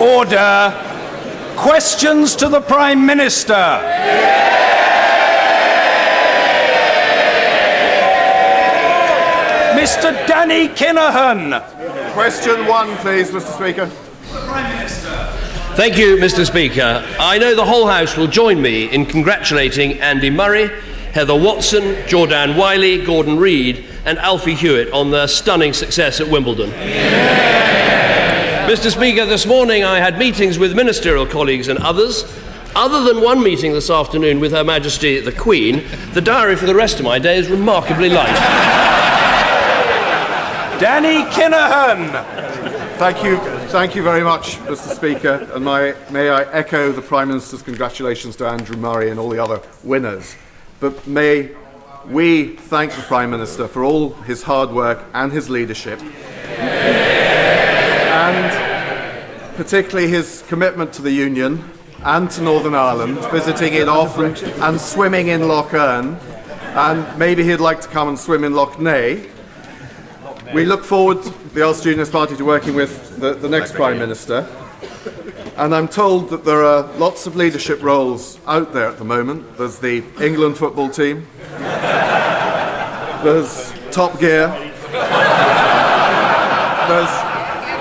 Order. Questions to the Prime Minister. Mr. Danny Kinahan. Question 1, please, Mr. Speaker. Thank you, Mr. Speaker. I know the whole House will join me in congratulating Andy Murray, Heather Watson, Jordan Wiley, Gordon Reid and Alfie Hewitt on their stunning success at Wimbledon. Mr. Speaker, this morning I had meetings with ministerial colleagues and others. Other than one meeting this afternoon with Her Majesty the Queen, the diary for the rest of my day is remarkably light. Danny Kinahan. Thank you very much, Mr. Speaker, and may I echo the Prime Minister's congratulations to Andrew Murray and all the other winners. But may we thank the Prime Minister for all his hard work and his leadership, and particularly his commitment to the Union and to Northern Ireland, visiting it often and swimming in Lough Erne, and maybe he'd like to come and swim in Lough Neagh. We look forward, the Ulster Unionist Party, to working with the next Prime Minister. And I'm told that there are lots of leadership roles out there at the moment. There's the England football team. There's Top Gear. There's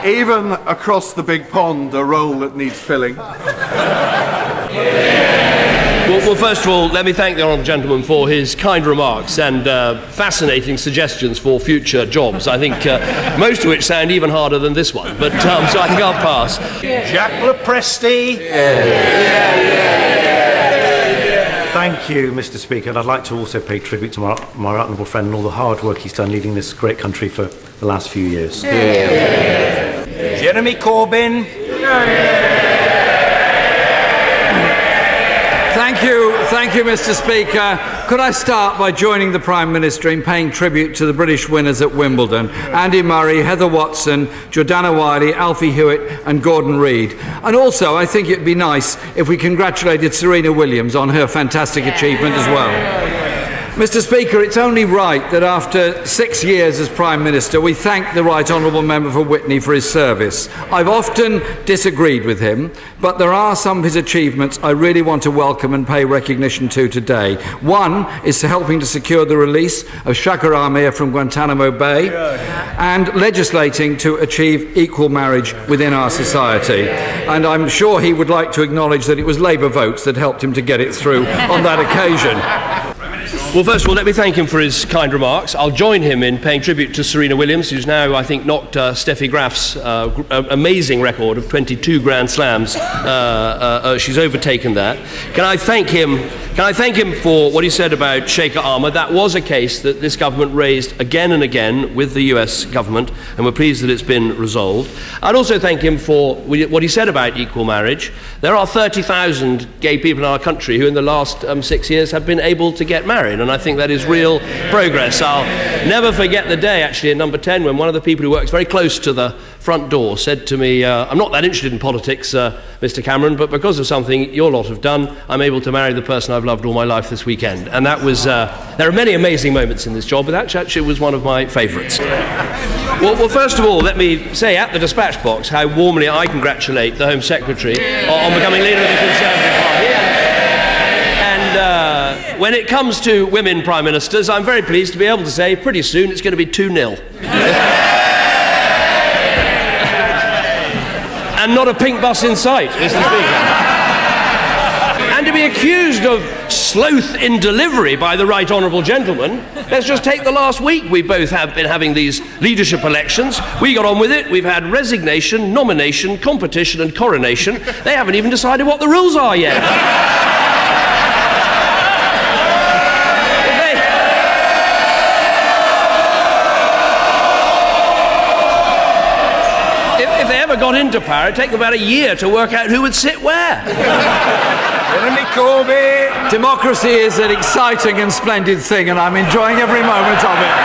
even across the big pond a role that needs filling. Well, first of all, let me thank the honourable gentleman for his kind remarks and fascinating suggestions for future jobs. I think most of which sound even harder than this one, but so I think I'll pass. Jack Lepresti. Thank you, Mr. Speaker, and I'd like to also pay tribute to my honourable friend and all the hard work he's done leading this great country for the last few years. Jeremy Corbyn. Thank you, Mr. Speaker. Could I start by joining the Prime Minister in paying tribute to the British winners at Wimbledon? Andy Murray, Heather Watson, Jordana Wiley, Alfie Hewitt and Gordon Reid. And also, I think it'd be nice if we congratulated Serena Williams on her fantastic achievement as well. Mr. Speaker, it's only right that after 6 years as Prime Minister, we thank the Right Honourable Member for Witney for his service. I've often disagreed with him, but there are some of his achievements I really want to welcome and pay recognition to today. One is helping to secure the release of Shakar Amir from Guantanamo Bay and legislating to achieve equal marriage within our society. And I'm sure he would like to acknowledge that it was Labour votes that helped him to get it through on that occasion. Well, first of all, let me thank him for his kind remarks. I'll join him in paying tribute to Serena Williams, who's now, I think, knocked Steffi Graf's amazing record of 22 Grand Slams. She's overtaken that. Can I thank him for what he said about Sheikh Armour? That was a case that this government raised again and again with the US government, and we're pleased that it's been resolved. I'd also thank him for what he said about equal marriage. There are 30,000 gay people in our country who in the last 6 years have been able to get married, and I think that is real progress. I'll never forget the day, actually, in number 10, when one of the people who works very close to the front door said to me, I'm not that interested in politics, Mr. Cameron, but because of something your lot have done, I'm able to marry the person I've loved all my life this weekend. And that was, there are many amazing moments in this job, but actually it was one of my favourites. Well, first of all, let me say at the dispatch box how warmly I congratulate the Home Secretary on becoming leader of the Conservative Party. And when it comes to women Prime Ministers, I'm very pleased to be able to say pretty soon it's going to be 2-0. And not a pink bus in sight, Mr. Speaker. And to be accused of sloth in delivery by the Right Honourable Gentleman, let's just take the last week. We both have been having these leadership elections. We got on with it. We've had resignation, nomination, competition and coronation. They haven't even decided what the rules are yet. Got into power, it'd take them about a year to work out who would sit where. Jeremy Corbyn. Democracy is an exciting and splendid thing, and I'm enjoying every moment of it.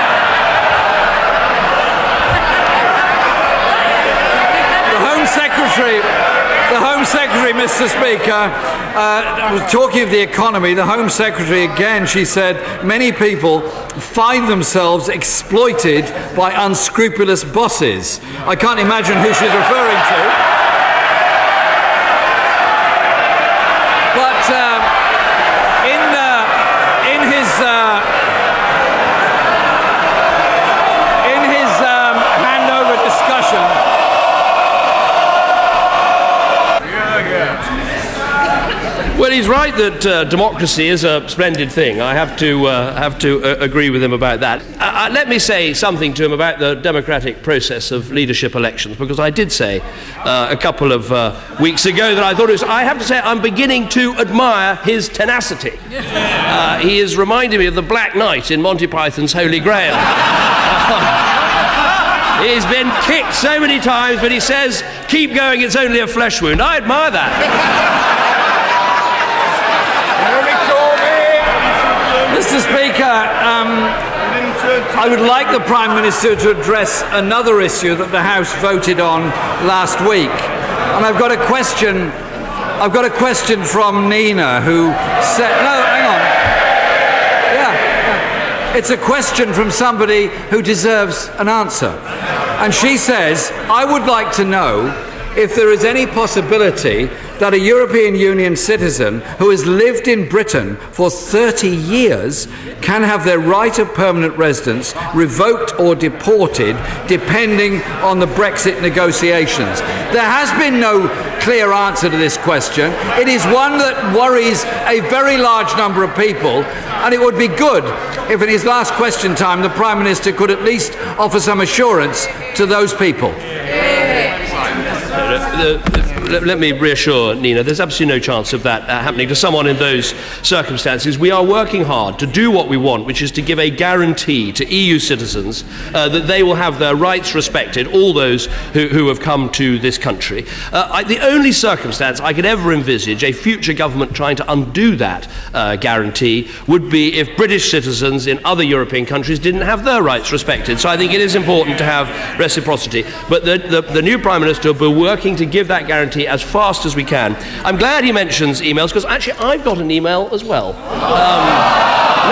The Home Secretary, Mr. Speaker, I was talking of the economy. The Home Secretary, again, she said, many people find themselves exploited by unscrupulous bosses. I can't imagine who she's referring to. in his handover discussion. Well, he's right that democracy is a splendid thing. I have to agree with him about that. Let me say something to him about the democratic process of leadership elections, because I did say a couple of weeks ago that I thought it was. I have to say I'm beginning to admire his tenacity. He is reminding me of the Black Knight in Monty Python's Holy Grail. He's been kicked so many times, but he says, "Keep going. It's only a flesh wound." I admire that. Mr. Speaker, I would like the Prime Minister to address another issue that the House voted on last week. And I've got a question from Nina, who said... No, hang on. Yeah. It's a question from somebody who deserves an answer. And she says, I would like to know if there is any possibility that a European Union citizen who has lived in Britain for 30 years can have their right of permanent residence revoked or deported depending on the Brexit negotiations. There has been no clear answer to this question. It is one that worries a very large number of people, and it would be good if in his last question time the Prime Minister could at least offer some assurance to those people. Let me reassure Nina, there's absolutely no chance of that happening to someone in those circumstances. We are working hard to do what we want, which is to give a guarantee to EU citizens that they will have their rights respected, all those who have come to this country. The only circumstance I could ever envisage a future government trying to undo that guarantee would be if British citizens in other European countries didn't have their rights respected. So I think it is important to have reciprocity. But the new Prime Minister will be working to give that guarantee as fast as we can. I'm glad he mentions emails, because actually I've got an email as well.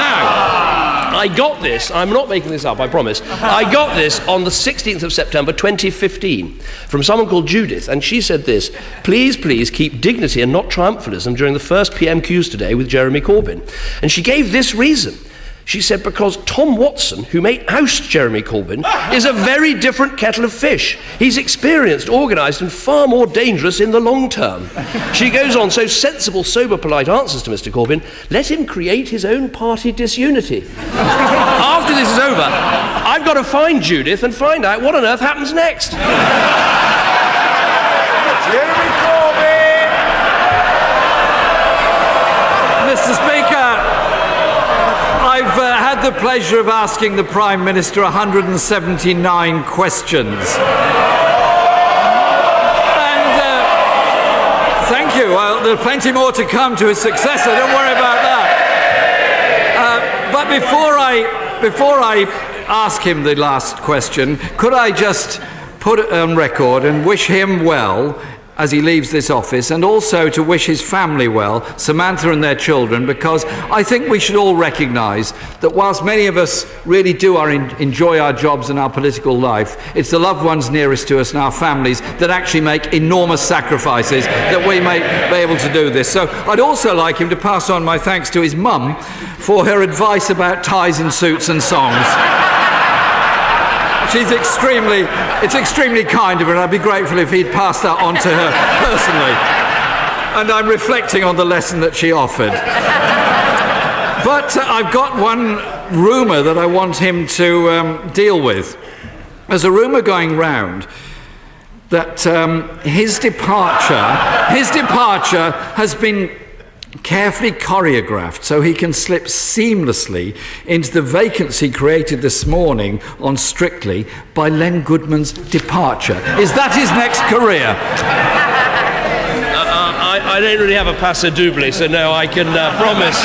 Now, I got this, I'm not making this up, I promise. I got this on the 16th of September 2015 from someone called Judith, and she said this: please keep dignity and not triumphalism during the first PMQs today with Jeremy Corbyn. And she gave this reason. She said, because Tom Watson, who may oust Jeremy Corbyn, is a very different kettle of fish. He's experienced, organised, and far more dangerous in the long term. She goes on, so sensible, sober, polite answers to Mr. Corbyn. Let him create his own party disunity. After this is over, I've got to find Judith and find out what on earth happens next. Jeremy Corbyn! Mr. Speaker, I've had the pleasure of asking the Prime Minister 179 questions. And thank you. Well, there are plenty more to come to his successor. Don't worry about that. But before I ask him the last question, could I just put it on record and wish him well as he leaves this office, and also to wish his family well, Samantha and their children, because I think we should all recognise that whilst many of us really do enjoy our jobs and our political life, it's the loved ones nearest to us and our families that actually make enormous sacrifices that we may be able to do this. So I'd also like him to pass on my thanks to his mum for her advice about ties and suits and songs. It's extremely kind of her, and I'd be grateful if he'd pass that on to her personally. And I'm reflecting on the lesson that she offered. But I've got one rumour that I want him to deal with. There's a rumour going round that his departure has been carefully choreographed so he can slip seamlessly into the vacancy created this morning on Strictly by Len Goodman's departure. Is that his next career? I don't really have a paso doble, so no, I can promise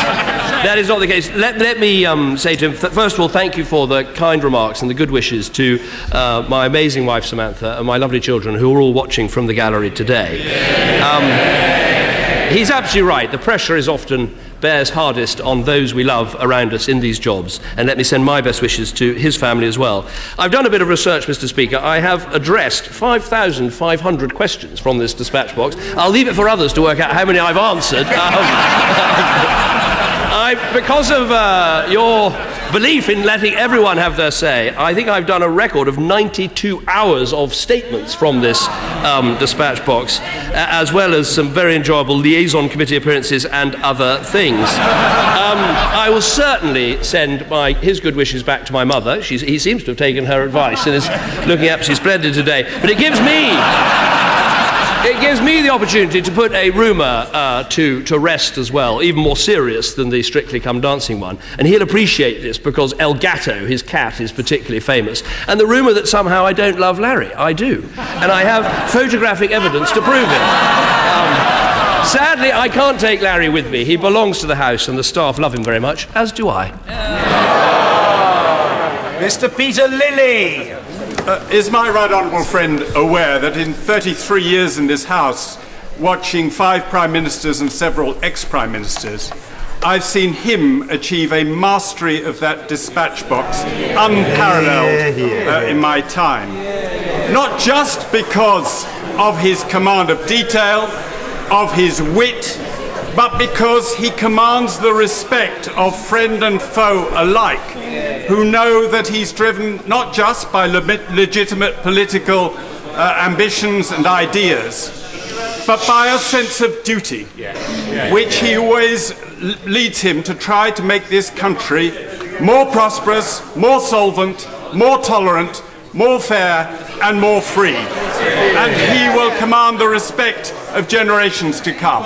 that is not the case. Let me say to him, first of all, thank you for the kind remarks and the good wishes to my amazing wife Samantha and my lovely children, who are all watching from the gallery today. He's absolutely right. The pressure is often bears hardest on those we love around us in these jobs. And let me send my best wishes to his family as well. I've done a bit of research, Mr. Speaker. I have addressed 5,500 questions from this dispatch box. I'll leave it for others to work out how many I've answered. Because of your belief in letting everyone have their say, I think I've done a record of 92 hours of statements from this dispatch box, as well as some very enjoyable liaison committee appearances and other things. I will certainly send his good wishes back to my mother. He seems to have taken her advice and is looking absolutely splendid today. But it gives me the opportunity to put a rumour to rest as well, even more serious than the Strictly Come Dancing one. And he'll appreciate this because El Gato, his cat, is particularly famous. And the rumour that somehow I don't love Larry. I do. And I have photographic evidence to prove it. Sadly, I can't take Larry with me. He belongs to the house and the staff love him very much, as do I. Mr. Peter Lilly. Is my right honourable friend aware that in 33 years in this House, watching 5 Prime Ministers and several ex-Prime Ministers, I've seen him achieve a mastery of that dispatch box unparalleled in my time. Not just because of his command of detail, of his wit, but because he commands the respect of friend and foe alike, who know that he's driven not just by legitimate political ambitions and ideas, but by a sense of duty, which he always leads him to try to make this country more prosperous, more solvent, more tolerant, more fair and more free. And he will command the respect of generations to come.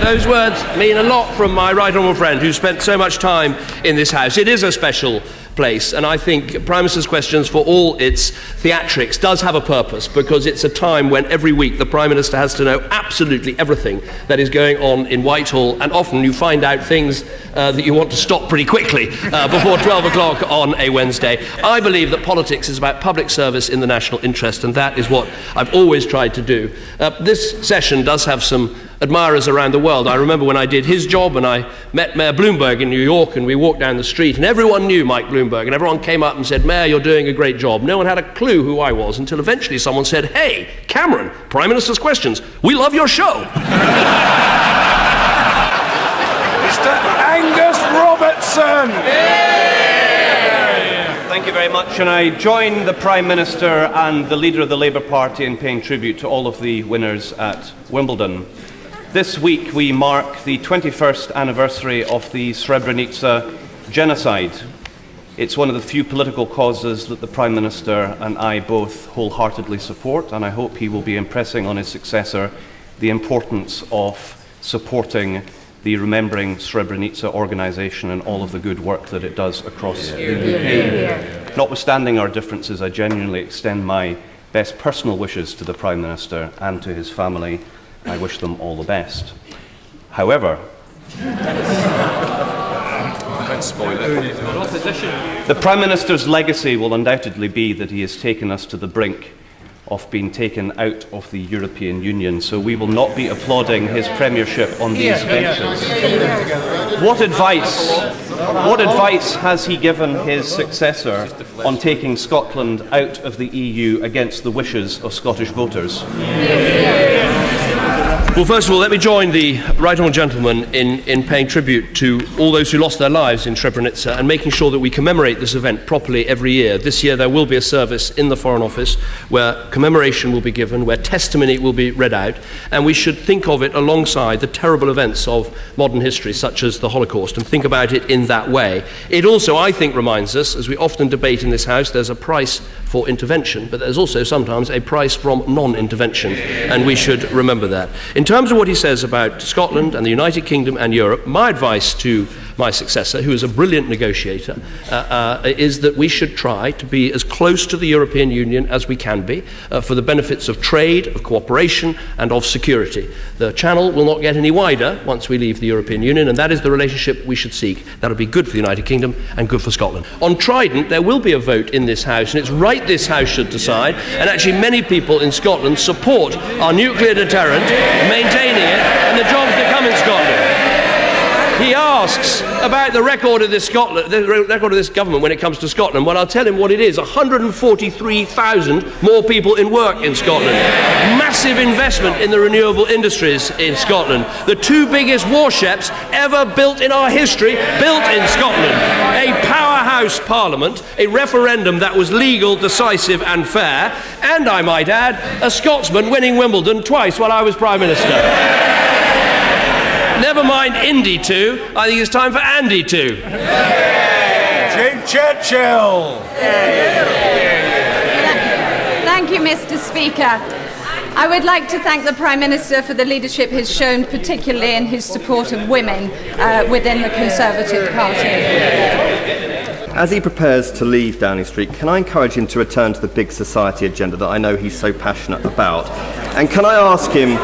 Those words mean a lot from my right honourable friend who spent so much time in this House. It is a special place, and I think Prime Minister's Questions, for all its theatrics, does have a purpose, because it's a time when every week the Prime Minister has to know absolutely everything that is going on in Whitehall, and often you find out things that you want to stop pretty quickly before 12 o'clock on a Wednesday. I believe that politics is about public service in the national interest, and that is what I've always tried to do. This session does have some admirers around the world. I remember when I did his job and I met Mayor Bloomberg in New York, and we walked down the street and everyone knew Mike Bloomberg, and everyone came up and said, "Mayor, you're doing a great job." No one had a clue who I was until eventually someone said, "Hey, Cameron, Prime Minister's Questions, we love your show." Mr. Angus Robertson. Thank you very much, and I join the Prime Minister and the leader of the Labour Party in paying tribute to all of the winners at Wimbledon. This week we mark the 21st anniversary of the Srebrenica genocide. It's one of the few political causes that the Prime Minister and I both wholeheartedly support, and I hope he will be impressing on his successor the importance of supporting the Remembering Srebrenica organisation and all of the good work that it does across the UK. Notwithstanding our differences, I genuinely extend my best personal wishes to the Prime Minister and to his family. I wish them all the best. However, the Prime Minister's legacy will undoubtedly be that he has taken us to the brink of being taken out of the European Union, so we will not be applauding his premiership on these benches. What advice has he given his successor on taking Scotland out of the EU against the wishes of Scottish voters? Well, first of all, let me join the right honourable gentleman in paying tribute to all those who lost their lives in Srebrenica and making sure that we commemorate this event properly every year. This year there will be a service in the Foreign Office where commemoration will be given, where testimony will be read out, and we should think of it alongside the terrible events of modern history, such as the Holocaust, and think about it in that way. It also, I think, reminds us, as we often debate in this House, there's a price for intervention, but there's also sometimes a price from non-intervention, and we should remember that. In terms of what he says about Scotland and the United Kingdom and Europe, my advice to my successor, who is a brilliant negotiator, is that we should try to be as close to the European Union as we can be for the benefits of trade, of cooperation and of security. The channel will not get any wider once we leave the European Union, and that is the relationship we should seek. That will be good for the United Kingdom and good for Scotland. On Trident, there will be a vote in this House, and it's right this House should decide, and actually many people in Scotland support our nuclear deterrent, maintaining it, and the jobs that come in Scotland. He asks about the record of this government when it comes to Scotland. Well, I'll tell him what it is. 143,000 more people in work in Scotland. Massive investment in the renewable industries in Scotland. The two biggest warships ever built in our history, built in Scotland. A powerhouse parliament, a referendum that was legal, decisive and fair, and I might add, a Scotsman winning Wimbledon twice while I was Prime Minister. Never mind Indy 2, I think it's time for Andy 2. Jane Churchill. Thank you, Mr. Speaker. I would like to thank the Prime Minister for the leadership he's shown, particularly in his support of women within the Conservative Party. As he prepares to leave Downing Street, can I encourage him to return to the big society agenda that I know he's so passionate about? And can I ask him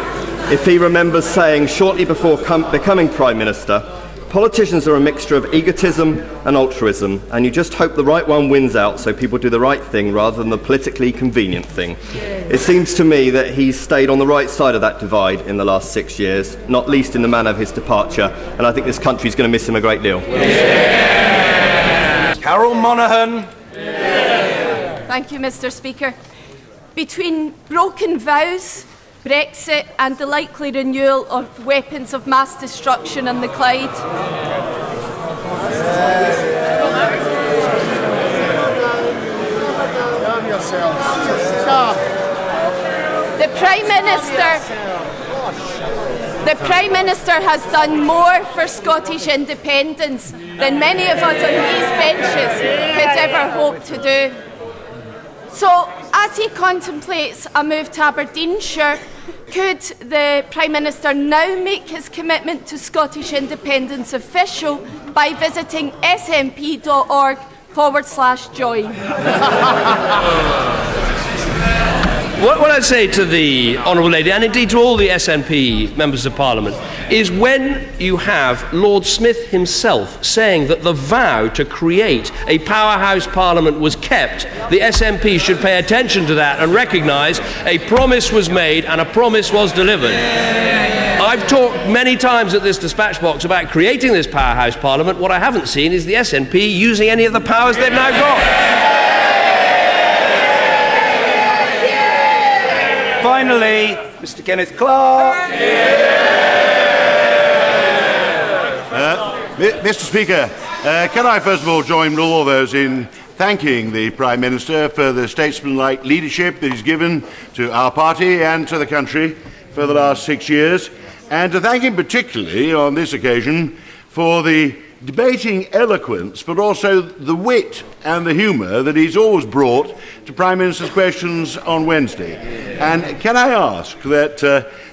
if he remembers saying shortly before becoming Prime Minister, politicians are a mixture of egotism and altruism, and you just hope the right one wins out so people do the right thing rather than the politically convenient thing. It seems to me that he's stayed on the right side of that divide in the last 6 years, not least in the manner of his departure, and I think this country's going to miss him a great deal. Carol Monaghan. Thank you, Mr. Speaker. Between broken vows, Brexit and the likely renewal of weapons of mass destruction on the Clyde. The Prime Minister has done more for Scottish independence than many of us on these benches could ever hope to do. So, as he contemplates a move to Aberdeenshire, could the Prime Minister now make his commitment to Scottish independence official by visiting smp.org/join? What I'd say to the Honourable Lady, and indeed to all the SNP members of Parliament, is when you have Lord Smith himself saying that the vow to create a powerhouse Parliament was kept, the SNP should pay attention to that and recognise a promise was made and a promise was delivered. I've talked many times at this dispatch box about creating this powerhouse Parliament. What I haven't seen is the SNP using any of the powers they've now got. Finally, Mr. Kenneth Clark. Mr. Speaker, can I first of all join with all those in thanking the Prime Minister for the statesmanlike leadership that he's given to our party and to the country for the last 6 years, and to thank him particularly on this occasion for the debating eloquence, but also the wit and the humour that he's always brought to Prime Minister's questions on Wednesday. And can I ask that,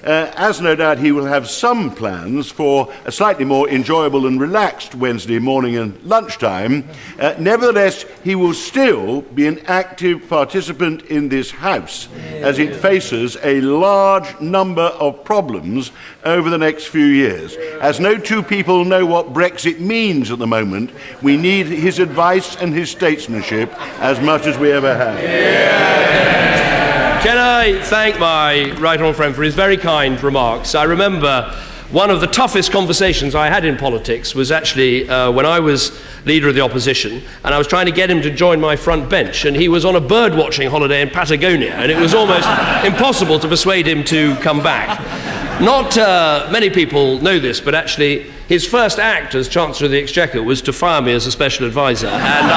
as no doubt he will have some plans for a slightly more enjoyable and relaxed Wednesday morning and lunchtime, nevertheless he will still be an active participant in this House as it faces a large number of problems over the next few years. As no two people know what Brexit means at the moment, we need his advice and his statesmanship as much as we ever have. Can I thank my right honourable friend for his very kind remarks? I remember one of the toughest conversations I had in politics was actually when I was leader of the opposition, and I was trying to get him to join my front bench, and he was on a bird-watching holiday in Patagonia, and it was almost impossible to persuade him to come back. Not many people know this, but actually his first act as Chancellor of the Exchequer was to fire me as a special advisor, and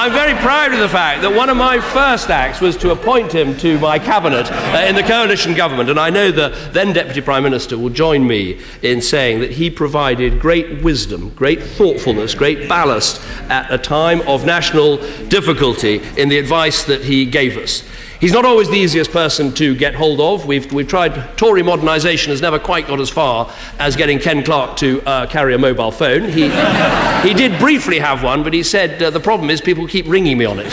I'm I'm very proud of the fact that one of my first acts was to appoint him to my cabinet in the coalition government, and I know the then Deputy Prime Minister will join me in saying that he provided great wisdom, great thoughtfulness, great ballast at a time of national difficulty in the advice that he gave us. He's not always the easiest person to get hold of. We've tried. Tory modernisation has never quite got as far as getting Ken Clarke to carry a mobile phone. He did briefly have one, but he said the problem is people keep ringing me on it.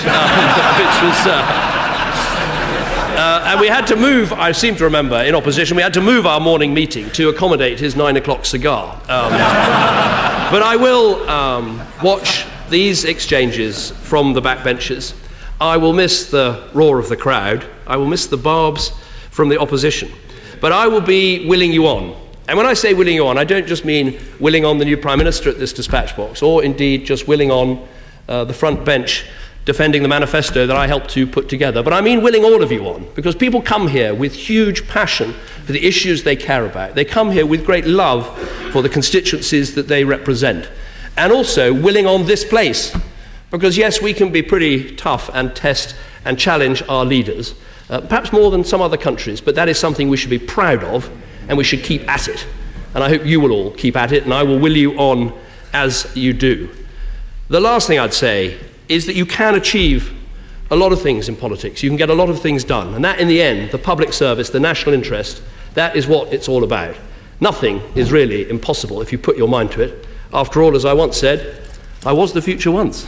And we had to move, I seem to remember, in opposition, we had to move our morning meeting to accommodate his 9 o'clock cigar. But I will watch these exchanges from the backbenches. I will miss the roar of the crowd. I will miss the barbs from the opposition. But I will be willing you on. And when I say willing you on, I don't just mean willing on the new Prime Minister at this dispatch box, or indeed just willing on the front bench defending the manifesto that I helped to put together. But I mean willing all of you on, because people come here with huge passion for the issues they care about. They come here with great love for the constituencies that they represent. And also willing on this place. Because yes, we can be pretty tough and test and challenge our leaders, perhaps more than some other countries, but that is something we should be proud of, and we should keep at it. And I hope you will all keep at it, and I will will you on as you do. The last thing I'd say is that you can achieve a lot of things in politics. You can get a lot of things done, and that in the end, the public service, the national interest, that is what it's all about. Nothing is really impossible if you put your mind to it. After all, as I once said, I was the future once.